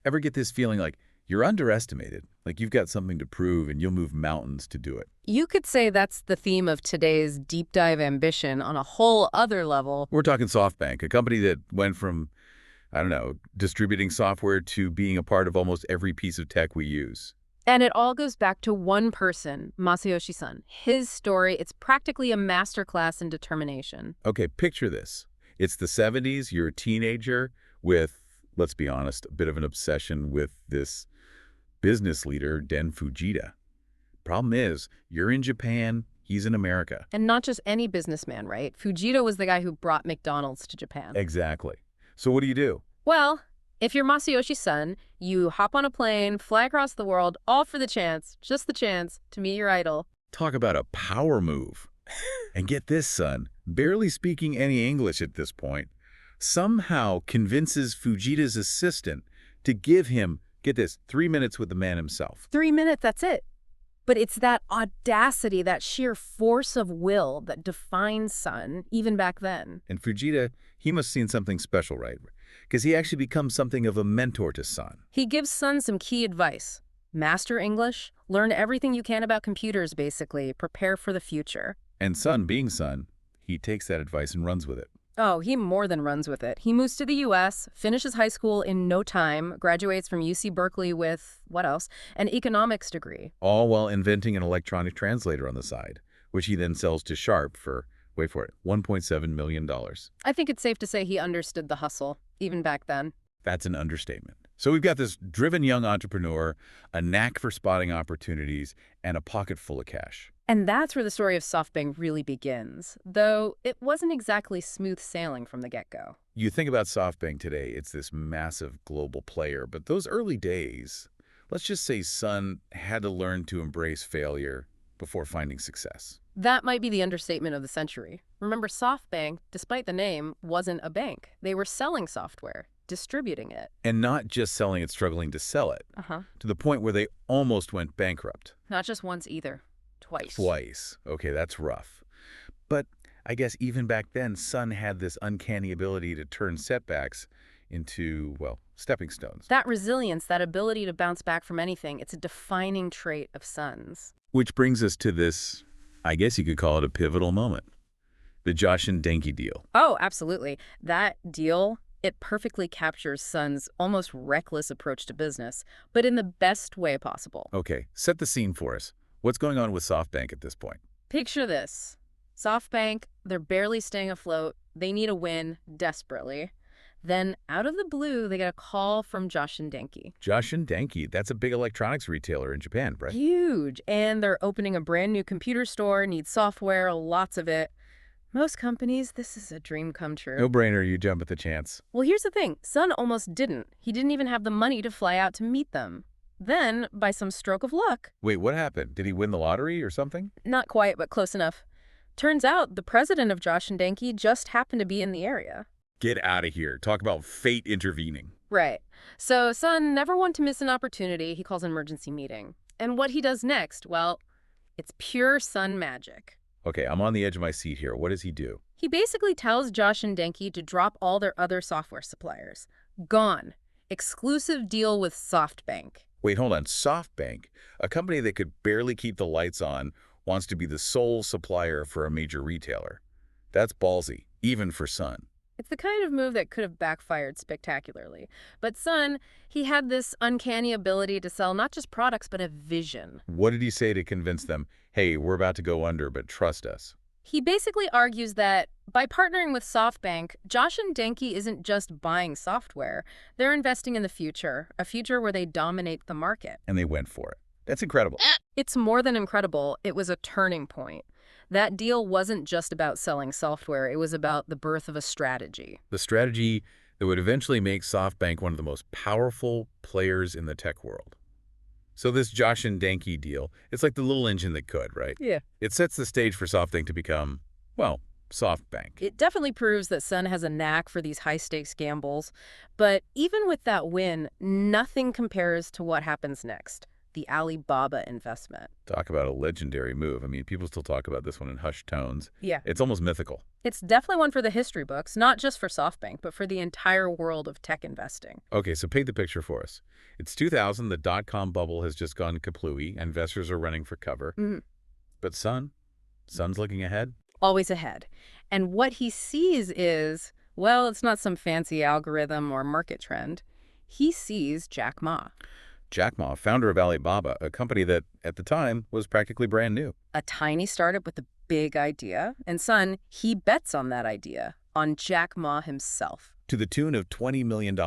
Ever get this feeling like you're underestimated, like you've got something to prove and you'll move mountains to do it? You could say that's the theme of today's deep dive ambition on a whole other level. We're talking SoftBank, a company that went from, I don't know, distributing software to being a part of almost every piece of tech we use. And it all goes back to one person, Masayoshi Son. His story, it's practically a masterclass in determination. Okay, picture this. It's the 70s, you're a teenager with, let's be honest, a bit of an obsession with this business leader, Den Fujita. Problem is, you're in Japan, he's in America. And not just any businessman, right? Fujita was the guy who brought McDonald's to Japan. Exactly. So what do? Well, if you're Masayoshi Son, you hop on a plane, fly across the world, all for the chance, just the chance, to meet your idol. Talk about a power move. And get this, Son, barely speaking any English at this point, somehow convinces Fujita's assistant to give him, get this, 3 minutes with the man himself. 3 minutes, that's it. But it's that audacity, that sheer force of will that defines Son, even back then. And Fujita, he must have seen something special, right? Because he actually becomes something of a mentor to Son. He gives Son some key advice. Master English, learn everything you can about computers, basically. Prepare for the future. And Son, being Son, he takes that advice and runs with it. Oh, he more than runs with it. He moves to the U.S., finishes high school in no time, graduates from UC Berkeley with, what else, an economics degree. All while inventing an electronic translator on the side, which he then sells to Sharp for, wait for it, $1.7 million. I think it's safe to say he understood the hustle, even back then. That's an understatement. So we've got this driven young entrepreneur, a knack for spotting opportunities, and a pocket full of cash. And that's where the story of SoftBank really begins, though it wasn't exactly smooth sailing from the get-go. You think about SoftBank today, it's this massive global player, but those early days, let's just say Son had to learn to embrace failure before finding success. That might be the understatement of the century. Remember, SoftBank, despite the name, wasn't a bank. They were selling software, distributing it. And not just selling it, struggling to sell it, to the point where they almost went bankrupt. Not just once either. Twice. Twice. Okay, that's rough. But I guess even back then, Son had this uncanny ability to turn setbacks into, well, stepping stones. That resilience, that ability to bounce back from anything, it's a defining trait of Son's. Which brings us to this, I guess you could call it a pivotal moment. The Joshin Denki deal. Oh, absolutely. That deal, it perfectly captures Son's almost reckless approach to business, but in the best way possible. Okay, set the scene for us. What's going on with SoftBank at this point? Picture this. SoftBank, they're barely staying afloat. They need a win desperately. Then, out of the blue, they get a call from Joshin Denki. Joshin Denki, that's a big electronics retailer in Japan, right? Huge. And they're opening a brand new computer store, need software, lots of it. Most companies, this is a dream come true. No-brainer, you jump at the chance. Well, here's the thing. Son almost didn't. He didn't even have the money to fly out to meet them. Then, by some stroke of luck... Wait, what happened? Did he win the lottery or something? Not quite, but close enough. Turns out the president of Joshin Denki just happened to be in the area. Get out of here. Talk about fate intervening. Right. So Son never wanted to miss an opportunity. He calls an emergency meeting. And what he does next, well, it's pure Son magic. Okay, I'm on the edge of my seat here. What does he do? He basically tells Joshin Denki to drop all their other software suppliers. Gone. Exclusive deal with SoftBank. Wait, hold on. SoftBank, a company that could barely keep the lights on, wants to be the sole supplier for a major retailer. That's ballsy, even for Son. It's the kind of move that could have backfired spectacularly. But Son, he had this uncanny ability to sell not just products, but a vision. What did he say to convince them, hey, we're about to go under, but trust us? He basically argues that by partnering with SoftBank, Joshin Denki isn't just buying software. They're investing in the future, a future where they dominate the market. And they went for it. That's incredible. It's more than incredible. It was a turning point. That deal wasn't just about selling software. It was about the birth of a strategy. The strategy that would eventually make SoftBank one of the most powerful players in the tech world. So this Joshin Denki deal, it's like the little engine that could, right? Yeah. It sets the stage for SoftBank to become, well, SoftBank. It definitely proves that Son has a knack for these high-stakes gambles. But even with that win, nothing compares to what happens next. the Alibaba investment. Talk about a legendary move. I mean, people still talk about this one in hushed tones. Yeah. It's almost mythical. It's definitely one for the history books, not just for SoftBank, but for the entire world of tech investing. Okay, so paint the picture for us. It's 2000, the dot-com bubble has just gone kaplooey, investors are running for cover. Mhm. But Son's looking ahead. Always ahead. And what he sees is, well, it's not some fancy algorithm or market trend. He sees Jack Ma, Jack Ma, founder of Alibaba, a company that, at the time, was practically brand new. a tiny startup with a big idea. And Son, he bets on that idea, on Jack Ma himself. To the tune of $20 million.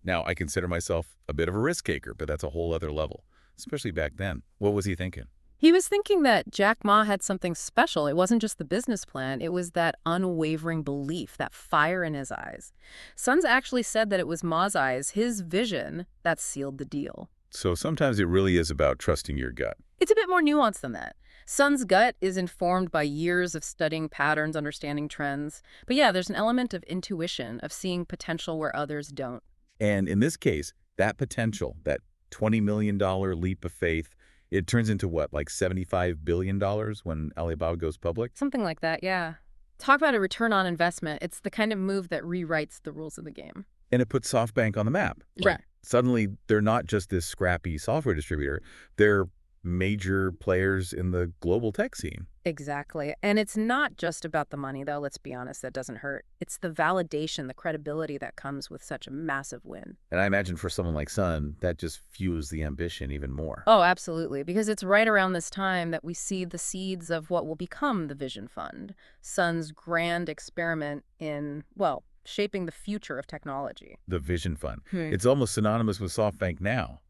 Now, I consider myself a bit of a risk taker, but that's a whole other level, especially back then. What was he thinking? He was thinking that Jack Ma had something special. It wasn't just the business plan. It was that unwavering belief, that fire in his eyes. Son's actually said that it was Ma's eyes, his vision, that sealed the deal. So sometimes it really is about trusting your gut. It's a bit more nuanced than that. Son's gut is informed by years of studying patterns, understanding trends. But yeah, there's an element of intuition, of seeing potential where others don't. And in this case, that potential, that $20 million leap of faith, it turns into what, like $75 billion when Alibaba goes public? Something like that, yeah. Talk about a return on investment. It's the kind of move that rewrites the rules of the game. And it puts SoftBank on the map. Right. Suddenly, they're not just this scrappy software distributor. They're major players in the global tech scene. Exactly. And it's not just about the money, though, let's be honest, that doesn't hurt. It's the validation, the credibility that comes with such a massive win. And I imagine for someone like Son, that just fuels the ambition even more. Oh, absolutely. Because it's right around this time that we see the seeds of what will become the Vision Fund, Son's grand experiment in, well, shaping the future of technology. The Vision Fund. It's almost synonymous with SoftBank now.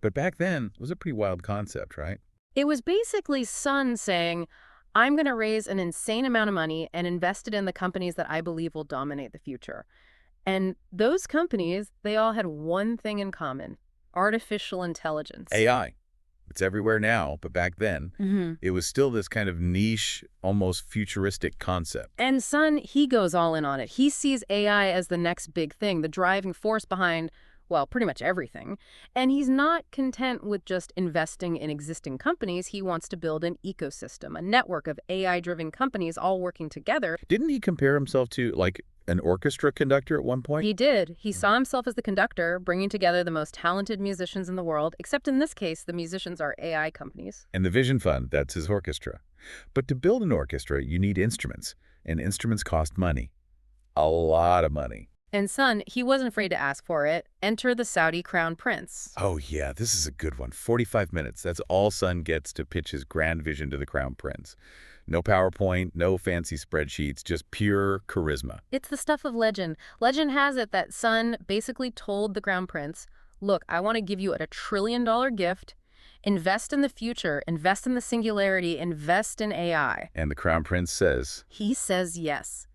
But back then, it was a pretty wild concept, right? It was basically Son saying, I'm going to raise an insane amount of money and invest it in the companies that I believe will dominate the future. And those companies, they all had one thing in common: artificial intelligence. AI. It's everywhere now, but back then, it was still this kind of niche, almost futuristic concept. And Son, he goes all in on it. He sees AI as the next big thing, the driving force behind, well, pretty much everything. And he's not content with just investing in existing companies. He wants to build an ecosystem, a network of AI-driven companies all working together. Didn't he compare himself to, like, an orchestra conductor at one point? He did. He saw himself as the conductor, bringing together the most talented musicians in the world, except in this case, the musicians are AI companies. And the Vision Fund, that's his orchestra. But to build an orchestra, you need instruments, and instruments cost money. A lot of money. And Son, he wasn't afraid to ask for it. Enter the Saudi crown prince. Oh yeah, this is a good one. 45 minutes. That's all Son gets to pitch his grand vision to the crown prince. No PowerPoint, no fancy spreadsheets, just pure charisma. It's the stuff of legend. Legend has it that Son basically told the crown prince, look, I want to give you a $1 trillion gift. Invest in the future, invest in the singularity, invest in AI. And the crown prince says, He says yes.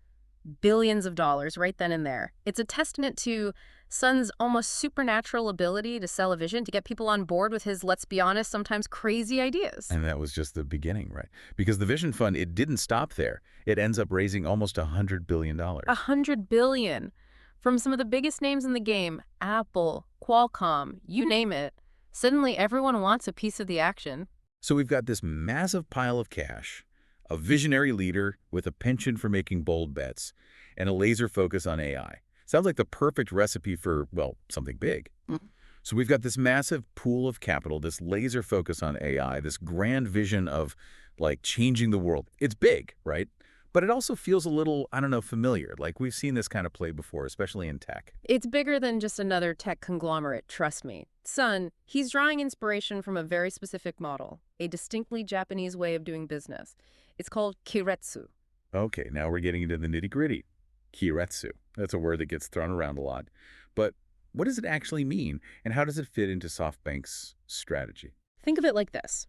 Billions of dollars right then and there. It's a testament to Son's almost supernatural ability to sell a vision, to get people on board with his, let's be honest, sometimes crazy ideas. and that was just the beginning, right? Because the Vision Fund, it didn't stop there. It ends up raising almost $100 billion. $100 billion from some of the biggest names in the game, Apple, Qualcomm, you name it. Suddenly, everyone wants a piece of the action. So we've got this massive pile of cash, a visionary leader with a penchant for making bold bets, and a laser focus on AI. Sounds like the perfect recipe for, well, something big. So we've got this massive pool of capital, this laser focus on AI, this grand vision of, like, changing the world. It's big, right? But it also feels a little, I don't know, familiar. Like, we've seen this kind of play before, especially in tech. It's bigger than just another tech conglomerate, trust me. Son, he's drawing inspiration from a very specific model, a distinctly Japanese way of doing business. It's called kiretsu. Okay, now we're getting into the nitty-gritty. Kiretsu. That's a word that gets thrown around a lot. But what does it actually mean, and how does it fit into SoftBank's strategy? Think of it like this.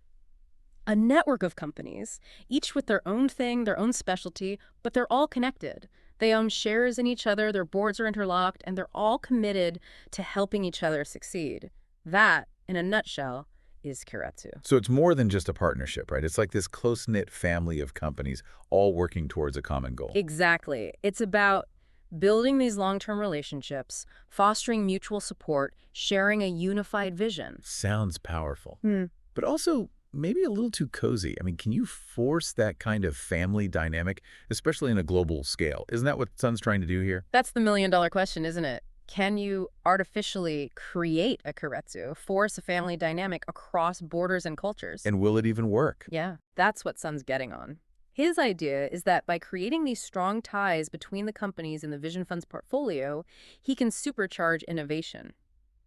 A network of companies, each with their own thing, their own specialty, but they're all connected. They own shares in each other, their boards are interlocked, and they're all committed to helping each other succeed. That, in a nutshell, is kiretsu. So it's more than just a partnership, right? It's like this close-knit family of companies all working towards a common goal. Exactly. It's about building these long-term relationships, fostering mutual support, sharing a unified vision. Sounds powerful. Hmm. But also maybe a little too cozy. I mean, can you force that kind of family dynamic, especially in a global scale? Isn't that what Sun's trying to do here? That's the million-dollar question, isn't it? Can you artificially create a keiretsu, force a family dynamic across borders and cultures? And will it even work? Yeah, that's what Sun's getting on. His idea is that by creating these strong ties between the companies in the Vision Fund's portfolio, he can supercharge innovation.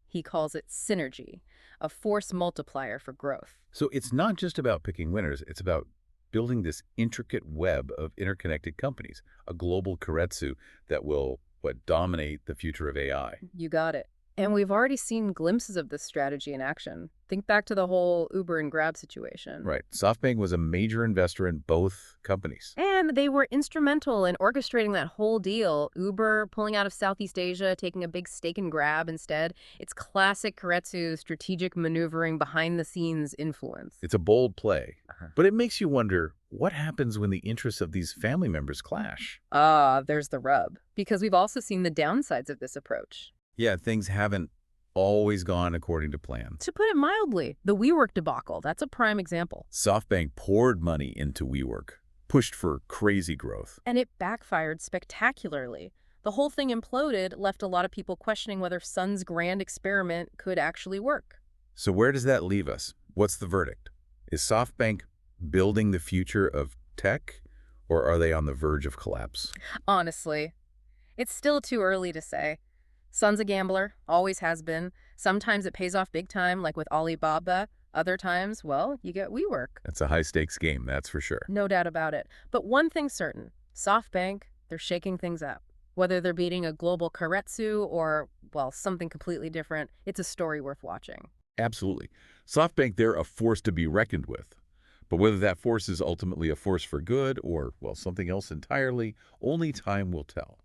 He calls it synergy, a force multiplier for growth. So it's not just about picking winners. It's about building this intricate web of interconnected companies, a global keiretsu that will, dominate the future of AI. You got it. And we've already seen glimpses of this strategy in action. Think back to the whole Uber and Grab situation. Right. SoftBank was a major investor in both companies. And they were instrumental in orchestrating that whole deal. Uber pulling out of Southeast Asia, taking a big stake in Grab instead. It's classic keiretsu strategic maneuvering behind-the-scenes influence. It's a bold play, but it makes you wonder, what happens when the interests of these family members clash? There's the rub. Because we've also seen the downsides of this approach. Yeah, things haven't always gone according to plan. To put it mildly, the WeWork debacle, that's a prime example. SoftBank poured money into WeWork, pushed for crazy growth. And it backfired spectacularly. The whole thing imploded, left a lot of people questioning whether Sun's grand experiment could actually work. So where does that leave us? What's the verdict? Is SoftBank building the future of tech, or are they on the verge of collapse? Honestly, it's still too early to say. Sun's a gambler, always has been. Sometimes it pays off big time, like with Alibaba. Other times, well, you get WeWork. That's a high-stakes game, that's for sure. No doubt about it. But one thing's certain, SoftBank, they're shaking things up. Whether they're beating a global keiretsu or, well, something completely different, it's a story worth watching. Absolutely. SoftBank, they're a force to be reckoned with. But whether that force is ultimately a force for good or, well, something else entirely, only time will tell.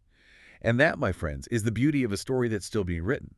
And that, my friends, is the beauty of a story that's still being written.